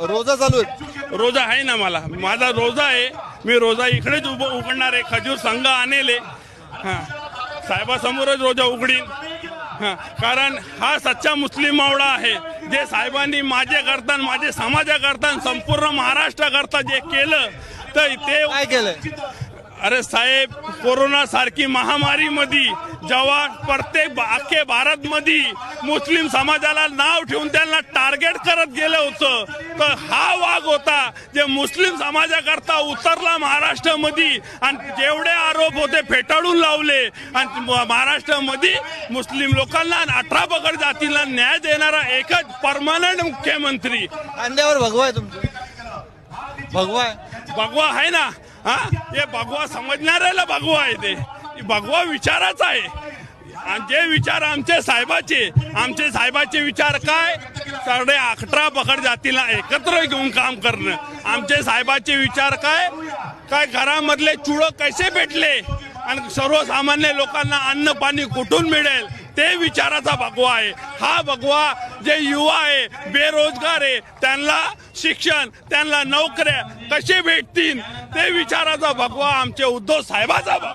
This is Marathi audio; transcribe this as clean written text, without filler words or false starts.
रोजा चालू आहे? रोजा आहे ना, माझा रोजा आहे. मी रोजा इकडेच उघडणार आहे. खजूर संघ आणले हां, साहेबासमोरच रोजा उघडीन. हां, कारण हा सच्चा मुस्लिम मावळा आहे. जे साहेबांनी माझ्याकरता, माझे समाजाकरता, संपूर्ण महाराष्ट्राकरता जे केलं तर ते काय केलंय? अरे साहेब, कोरोना सारखी महामारी मध्ये जेव्हा प्रत्येक अख्खे भारत मध्ये मुस्लिम समाजाला नाव ठेवून त्यांना टार्गेट करत गेलं होतं, तर हा वाघ होता जे मुस्लिम समाजाकरता उतरला महाराष्ट्रामध्ये आणि जेवढे आरोप होते फेटाळून लावले. आणि महाराष्ट्रामध्ये मुस्लिम लोकांना 18 पगड जातीला न्याय देणारा एकच परमनंट मुख्यमंत्री. अंड्यावर भगवा आहे तुमचं? भगवा आहे? भगवा आहे ना. हा, हे भगवा समजणाऱ्याला भगवा आहे. ते भगवा विचाराचा आहे. आणि जे विचार आमचे साहेबाचे विचार काय, सगळे 18 पगड जातीला एकत्र घेऊन काम करणं. आमचे साहेबाचे विचार काय घरामधले चुडं कसे भेटले आणि सर्वसामान्य लोकांना अन्न पाणी कुठून मिळेल ते विचाराचा भगवा आहे. हा भगवा जे युवा आहे, बेरोजगार आहे, त्यांना शिक्षण, त्यांना नोकऱ्या कसे भेटतील ते विचाराचा भगवा आमचे उद्धव साहेबाचा भगवा.